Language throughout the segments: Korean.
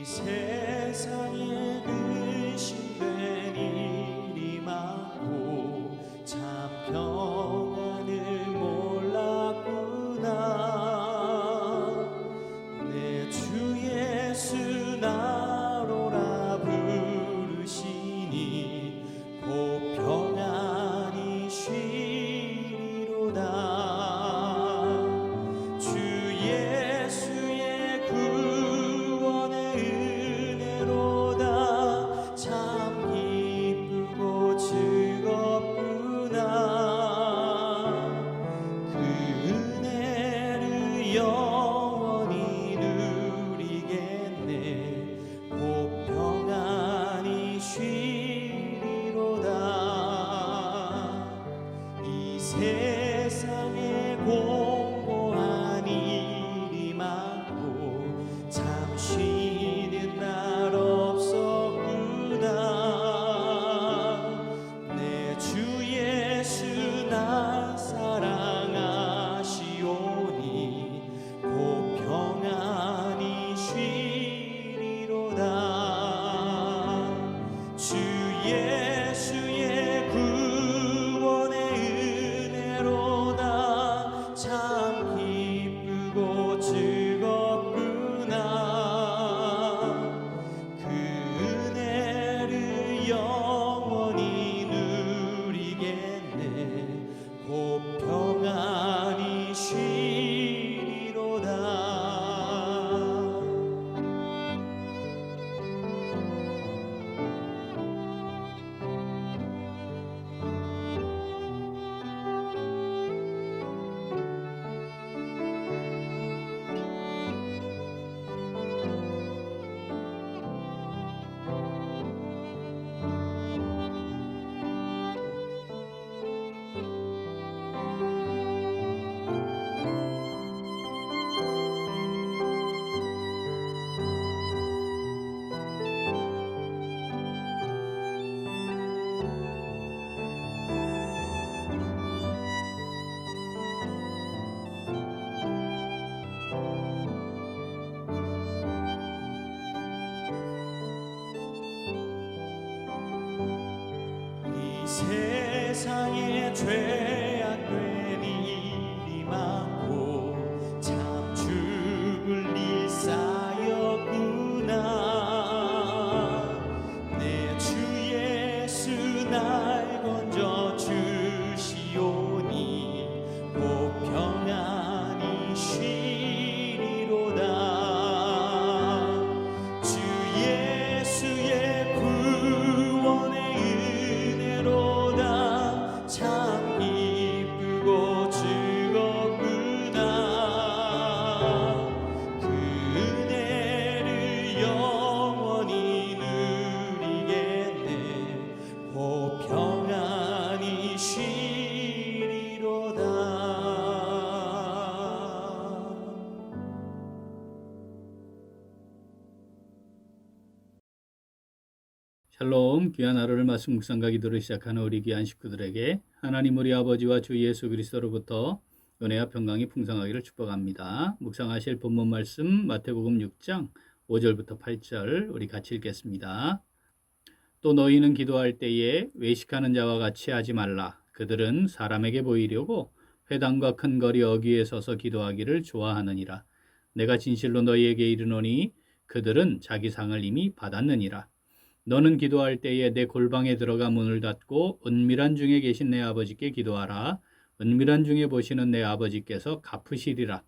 세상에 근심된 일이 많고 참 평안을 몰랐구나. 내 주 예수 나로라 부르시니 곧 평안히 쉬리로다. 주 예수의 구원의 은혜로다. 참 기쁘고 즐겁구나. 그 은혜를 영원히 누리겠네. 곧 평안히 쉬리로다. 이 세상에 공고한 일이 많고 참 쉬는 날 없었구나. 내 주 예수 날 사랑하시오니 곧 평안히 쉬리로다. 주 예수의 구원의 은혜로다. 참 기쁘고 즐겁구나. 그 은혜를 영원히 누리겠네. 곧 평안히 쉬리로다. 이 세상에 죄악된 일이 많고 참 죽을 일 쌓였구나. 내 주 예수 날 건져 주시오니 곧 평안히 쉬리로다. 주 예수의 구원의 은혜로다. 참 기쁘고 즐겁구나. 그 은혜를 영원히 누리겠네. 곧 평안히 쉬리로다. 샬롬, 귀한 하루를 말씀 묵상과 기도를 시작하는 우리 귀한 식구들에게 하나님 우리 아버지와 주 예수 그리스도로부터 은혜와 평강이 풍성하기를 축복합니다. 묵상하실 본문 말씀 마태복음 6장 5절부터 8절 우리 같이 읽겠습니다. 또 너희는 기도할 때에 외식하는 자와 같이 하지 말라. 그들은 사람에게 보이려고 회당과 큰 거리 어귀에 서서 기도하기를 좋아하느니라. 내가 진실로 너희에게 이르노니 그들은 자기 상을 이미 받았느니라. 너는 기도할 때에 내 골방에 들어가 문을 닫고 은밀한 중에 계신 내 아버지께 기도하라. 은밀한 중에 보시는 내 아버지께서 갚으시리라.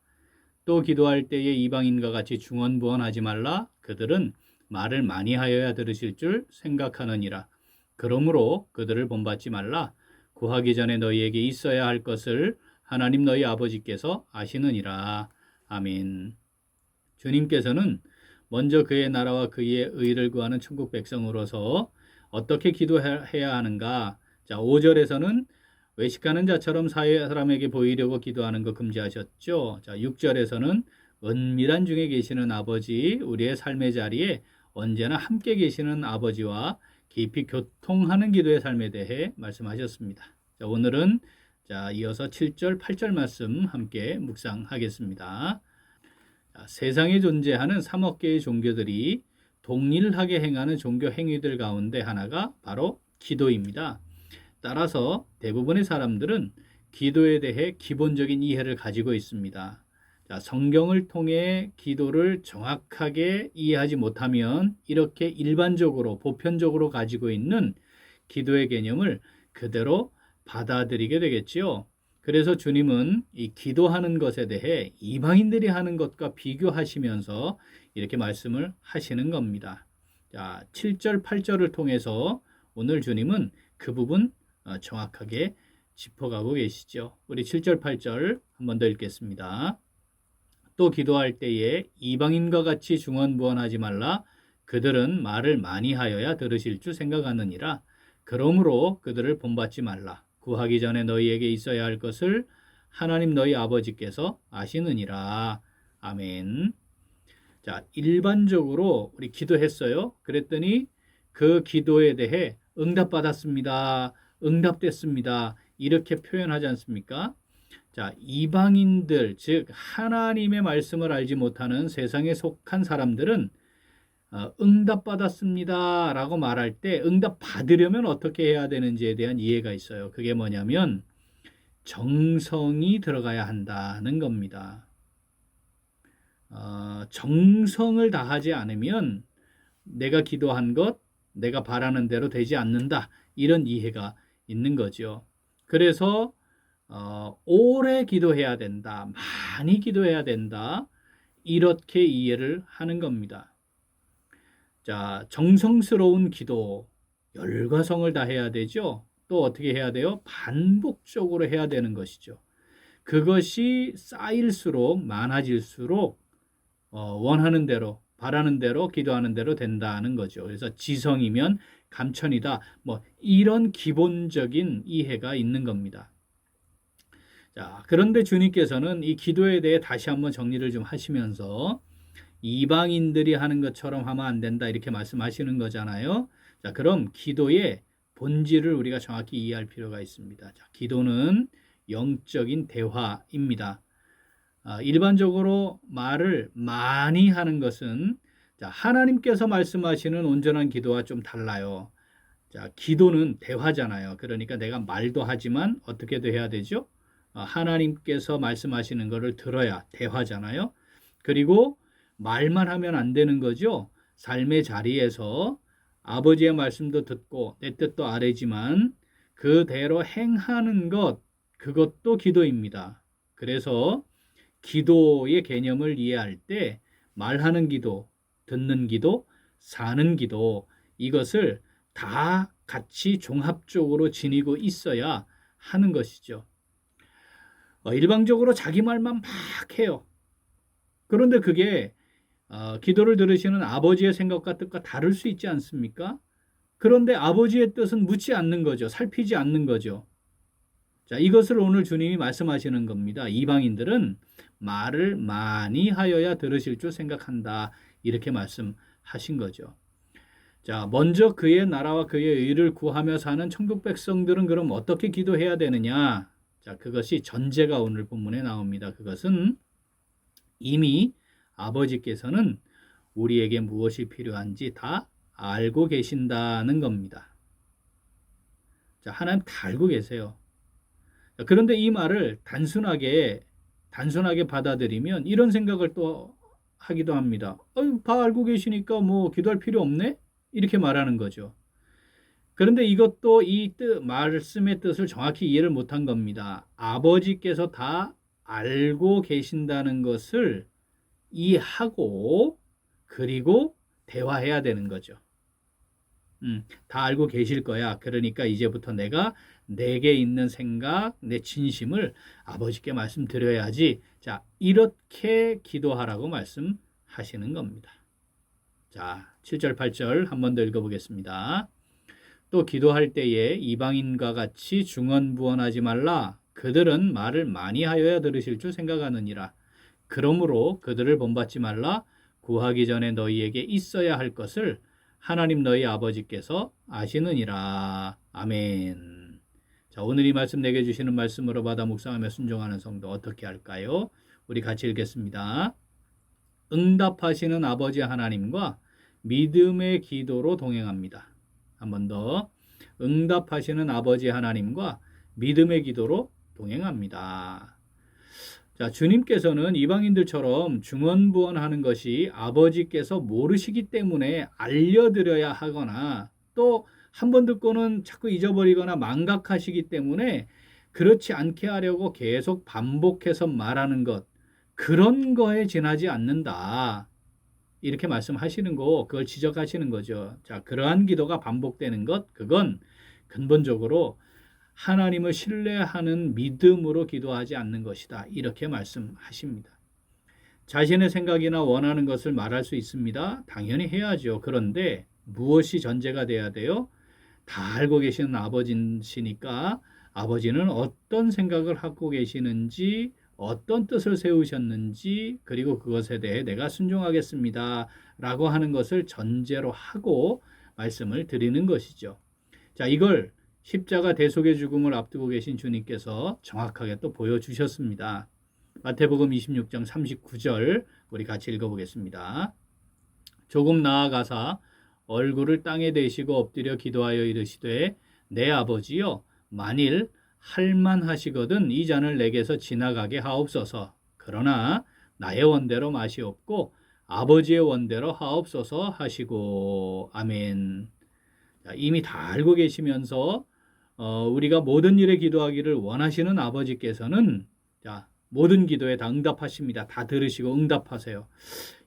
또 기도할 때에 이방인과 같이 중언부언하지 말라. 그들은 말을 많이 하여야 들으실 줄 생각하느니라. 그러므로 그들을 본받지 말라. 구하기 전에 너희에게 있어야 할 것을 하나님 너희 아버지께서 아시느니라. 아멘. 주님께서는 먼저 그의 나라와 그의 의를 구하는 천국 백성으로서 어떻게 기도해야 하는가? 자, 5절에서는 외식하는 자처럼 사람에게 보이려고 기도하는 거 금지하셨죠. 자, 6절에서는 은밀한 중에 계시는 아버지, 우리의 삶의 자리에 언제나 함께 계시는 아버지와 깊이 교통하는 기도의 삶에 대해 말씀하셨습니다. 자, 오늘은 이어서 7절, 8절 말씀 함께 묵상하겠습니다. 세상에 존재하는 3억 개의 종교들이 동일하게 행하는 종교 행위들 가운데 하나가 바로 기도입니다. 따라서 대부분의 사람들은 기도에 대해 기본적인 이해를 가지고 있습니다. 자, 성경을 통해 기도를 정확하게 이해하지 못하면 이렇게 일반적으로 보편적으로 가지고 있는 기도의 개념을 그대로 받아들이게 되겠지요. 그래서 주님은 이 기도하는 것에 대해 이방인들이 하는 것과 비교하시면서 이렇게 말씀을 하시는 겁니다. 자, 7절, 8절을 통해서 오늘 주님은 그 부분 정확하게 짚어가고 계시죠. 우리 7절, 8절 한 번 더 읽겠습니다. 또 기도할 때에 이방인과 같이 중언부언하지 말라. 그들은 말을 많이 하여야 들으실 줄 생각하느니라. 그러므로 그들을 본받지 말라. 구하기 전에 너희에게 있어야 할 것을 하나님 너희 아버지께서 아시느니라. 아멘. 자, 일반적으로 우리 기도했어요. 그랬더니 그 기도에 대해 응답받았습니다. 응답됐습니다. 이렇게 표현하지 않습니까? 자, 이방인들, 즉 하나님의 말씀을 알지 못하는 세상에 속한 사람들은 응답받았습니다 라고 말할 때 응답받으려면 어떻게 해야 되는지에 대한 이해가 있어요. 그게 뭐냐면 정성이 들어가야 한다는 겁니다. 정성을 다하지 않으면 내가 기도한 것, 내가 바라는 대로 되지 않는다. 이런 이해가 있는 거죠. 그래서 오래 기도해야 된다. 많이 기도해야 된다. 이렇게 이해를 하는 겁니다. 자, 정성스러운 기도, 열과 성을 다해야 되죠. 또 어떻게 해야 돼요? 반복적으로 해야 되는 것이죠. 그것이 쌓일수록 많아질수록 원하는 대로, 바라는 대로, 기도하는 대로 된다는 거죠. 그래서 지성이면 감천이다. 뭐 이런 기본적인 이해가 있는 겁니다. 자, 그런데 주님께서는 이 기도에 대해 다시 한번 정리를 좀 하시면서 이방인들이 하는 것처럼 하면 안 된다 이렇게 말씀하시는 거잖아요. 자, 그럼 기도의 본질을 우리가 정확히 이해할 필요가 있습니다. 자, 기도는 영적인 대화입니다. 일반적으로 말을 많이 하는 것은 자, 하나님께서 말씀하시는 온전한 기도와 좀 달라요. 자, 기도는 대화잖아요. 그러니까 내가 말도 하지만 어떻게도 해야 되죠? 하나님께서 말씀하시는 것을 들어야 대화잖아요. 그리고 말만 하면 안 되는 거죠. 삶의 자리에서 아버지의 말씀도 듣고 내 뜻도 아뢰지만 그대로 행하는 것, 그것도 기도입니다. 그래서 기도의 개념을 이해할 때 말하는 기도, 듣는 기도, 사는 기도 이것을 다 같이 종합적으로 지니고 있어야 하는 것이죠. 일방적으로 자기 말만 막 해요. 그런데 그게 기도를 들으시는 아버지의 생각과 뜻과 다를 수 있지 않습니까? 그런데 아버지의 뜻은 묻지 않는 거죠. 살피지 않는 거죠. 자, 이것을 오늘 주님이 말씀하시는 겁니다. 이방인들은 말을 많이 하여야 들으실 줄 생각한다. 이렇게 말씀하신 거죠. 자, 먼저 그의 나라와 그의 의를 구하며 사는 천국 백성들은 그럼 어떻게 기도해야 되느냐? 자, 그것이 전제가 오늘 본문에 나옵니다. 그것은 이미 아버지께서는 우리에게 무엇이 필요한지 다 알고 계신다는 겁니다. 자, 하나님 다 알고 계세요. 자, 그런데 이 말을 단순하게 받아들이면 이런 생각을 또 하기도 합니다. 다 알고 계시니까 뭐 기도할 필요 없네? 이렇게 말하는 거죠. 그런데 이것도 이 말씀의 뜻을 정확히 이해를 못한 겁니다. 아버지께서 다 알고 계신다는 것을 이해하고 그리고 대화해야 되는 거죠. 다 알고 계실 거야. 그러니까 이제부터 내가 내게 있는 생각, 내 진심을 아버지께 말씀드려야지. 자, 이렇게 기도하라고 말씀하시는 겁니다. 자, 7절, 8절 한 번 더 읽어보겠습니다. 또 기도할 때에 이방인과 같이 중언부언하지 말라. 그들은 말을 많이 하여야 들으실 줄 생각하느니라. 그러므로 그들을 본받지 말라. 구하기 전에 너희에게 있어야 할 것을 하나님 너희 아버지께서 아시느니라. 아멘. 자, 오늘 이 말씀 내게 주시는 말씀으로 받아 묵상하며 순종하는 성도 어떻게 할까요? 우리 같이 읽겠습니다. 응답하시는 아버지 하나님과 믿음의 기도로 동행합니다. 한 번 더. 응답하시는 아버지 하나님과 믿음의 기도로 동행합니다. 자, 주님께서는 이방인들처럼 중언부언하는 것이 아버지께서 모르시기 때문에 알려드려야 하거나 또 한 번 듣고는 자꾸 잊어버리거나 망각하시기 때문에 그렇지 않게 하려고 계속 반복해서 말하는 것, 그런 거에 지나지 않는다. 이렇게 말씀하시는 거, 그걸 지적하시는 거죠. 자, 그러한 기도가 반복되는 것, 그건 근본적으로 하나님을 신뢰하는 믿음으로 기도하지 않는 것이다. 이렇게 말씀하십니다. 자신의 생각이나 원하는 것을 말할 수 있습니다. 당연히 해야죠. 그런데 무엇이 전제가 돼야 돼요? 다 알고 계시는 아버지시니까 아버지는 어떤 생각을 하고 계시는지, 어떤 뜻을 세우셨는지, 그리고 그것에 대해 내가 순종하겠습니다 라고 하는 것을 전제로 하고 말씀을 드리는 것이죠. 자, 이걸 십자가 대속의 죽음을 앞두고 계신 주님께서 정확하게 또 보여주셨습니다. 마태복음 26장 39절 우리 같이 읽어보겠습니다. 조금 나아가사 얼굴을 땅에 대시고 엎드려 기도하여 이르시되 내 아버지여 만일 할만하시거든 이 잔을 내게서 지나가게 하옵소서. 그러나 나의 원대로 마시옵고 아버지의 원대로 하옵소서 하시고. 아멘. 자, 이미 다 알고 계시면서 우리가 모든 일에 기도하기를 원하시는 아버지께서는 자, 모든 기도에 다 응답하십니다. 다 들으시고 응답하세요.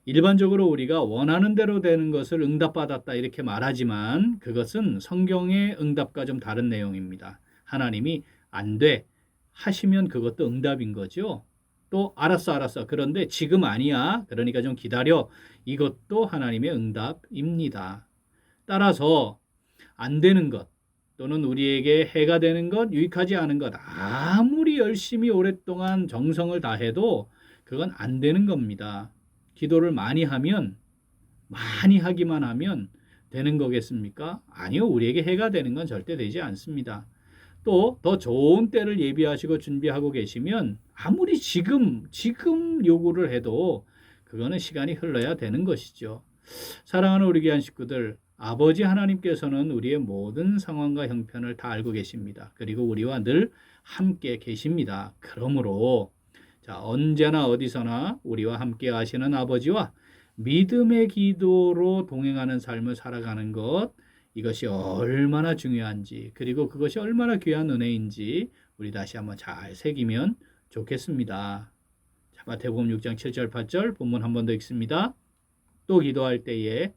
일반적으로 우리가 원하는 대로 되는 것을 응답받았다 이렇게 말하지만 그것은 성경의 응답과 좀 다른 내용입니다. 하나님이 안 돼 하시면 그것도 응답인 거죠. 또 알았어. 그런데 지금 아니야. 그러니까 좀 기다려. 이것도 하나님의 응답입니다. 따라서 안 되는 것 또는 우리에게 해가 되는 것, 유익하지 않은 것 아무리 열심히 오랫동안 정성을 다해도 그건 안 되는 겁니다. 기도를 많이 하기만 하면 되는 거겠습니까? 아니요. 우리에게 해가 되는 건 절대 되지 않습니다. 또 더 좋은 때를 예비하시고 준비하고 계시면 아무리 지금 요구를 해도 그거는 시간이 흘러야 되는 것이죠. 사랑하는 우리 귀한 식구들, 아버지 하나님께서는 우리의 모든 상황과 형편을 다 알고 계십니다. 그리고 우리와 늘 함께 계십니다. 그러므로 자, 언제나 어디서나 우리와 함께 하시는 아버지와 믿음의 기도로 동행하는 삶을 살아가는 것, 이것이 얼마나 중요한지, 그리고 그것이 얼마나 귀한 은혜인지 우리 다시 한번 잘 새기면 좋겠습니다. 자, 마태복음 6장 7절 8절 본문 한 번 더 읽습니다. 또 기도할 때에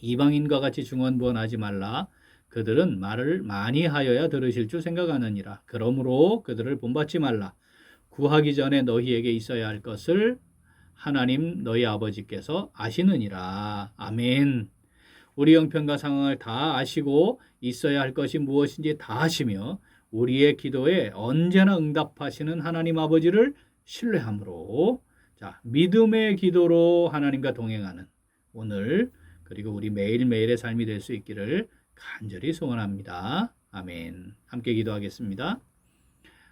이방인과 같이 중언부언하지 말라. 그들은 말을 많이 하여야 들으실 줄 생각하느니라. 그러므로 그들을 본받지 말라. 구하기 전에 너희에게 있어야 할 것을 하나님 너희 아버지께서 아시느니라. 아멘. 우리 형편과 상황을 다 아시고 있어야 할 것이 무엇인지 다 아시며 우리의 기도에 언제나 응답하시는 하나님 아버지를 신뢰함으로 자, 믿음의 기도로 하나님과 동행하는 오늘 그리고 우리 매일매일의 삶이 될 수 있기를 간절히 소원합니다. 아멘. 함께 기도하겠습니다.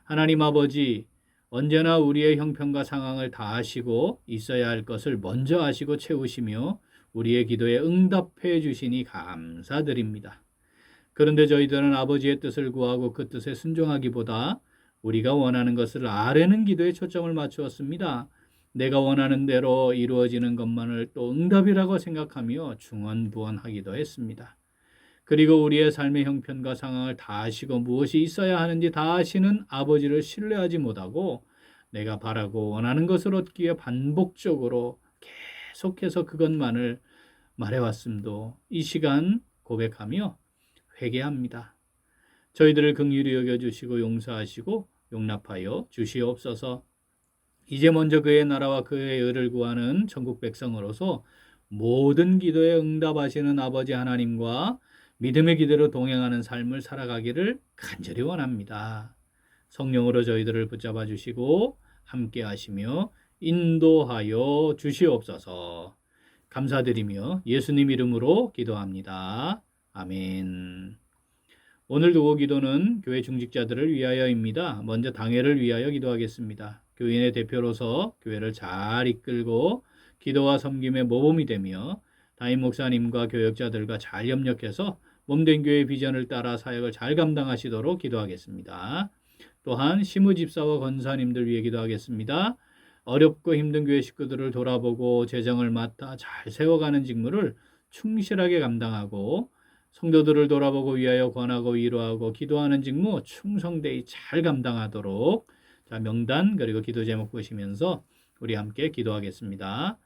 하나님 아버지, 언제나 우리의 형편과 상황을 다 아시고 있어야 할 것을 먼저 아시고 채우시며 우리의 기도에 응답해 주시니 감사드립니다. 그런데 저희들은 아버지의 뜻을 구하고 그 뜻에 순종하기보다 우리가 원하는 것을 아뢰는 기도에 초점을 맞추었습니다. 내가 원하는 대로 이루어지는 것만을 또 응답이라고 생각하며 중언부언하기도 했습니다. 그리고 우리의 삶의 형편과 상황을 다 아시고 무엇이 있어야 하는지 다 아시는 아버지를 신뢰하지 못하고 내가 바라고 원하는 것을 얻기 위해 반복적으로 계속해서 그것만을 말해왔음도 이 시간 고백하며 회개합니다. 저희들을 긍휼히 여겨주시고 용서하시고 용납하여 주시옵소서. 이제 먼저 그의 나라와 그의 의를 구하는 천국 백성으로서 모든 기도에 응답하시는 아버지 하나님과 믿음의 기대로 동행하는 삶을 살아가기를 간절히 원합니다. 성령으로 저희들을 붙잡아 주시고 함께 하시며 인도하여 주시옵소서. 감사드리며 예수님 이름으로 기도합니다. 아멘. 오늘 도구 기도는 교회 중직자들을 위하여입니다. 먼저 당회를 위하여 기도하겠습니다. 교인의 대표로서 교회를 잘 이끌고 기도와 섬김의 모범이 되며 담임 목사님과 교역자들과 잘 협력해서 몸된 교회 비전을 따라 사역을 잘 감당하시도록 기도하겠습니다. 또한 시무집사와 권사님들 위해 기도하겠습니다. 어렵고 힘든 교회 식구들을 돌아보고 재정을 맡아 잘 세워가는 직무를 충실하게 감당하고 성도들을 돌아보고 위하여 권하고 위로하고 기도하는 직무 충성되이 잘 감당하도록 자, 명단 그리고 기도 제목 보시면서 우리 함께 기도하겠습니다.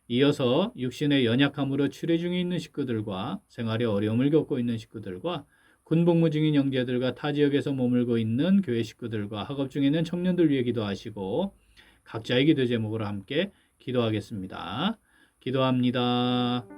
이어서 육신의 연약함으로 치료 중에 있는 식구들과 생활에 어려움을 겪고 있는 식구들과 군복무 중인 형제들과 타 지역에서 머물고 있는 교회 식구들과 학업 중에 있는 청년들 위해 기도하시고 각자의 기도 제목으로 함께 기도하겠습니다. 기도합니다.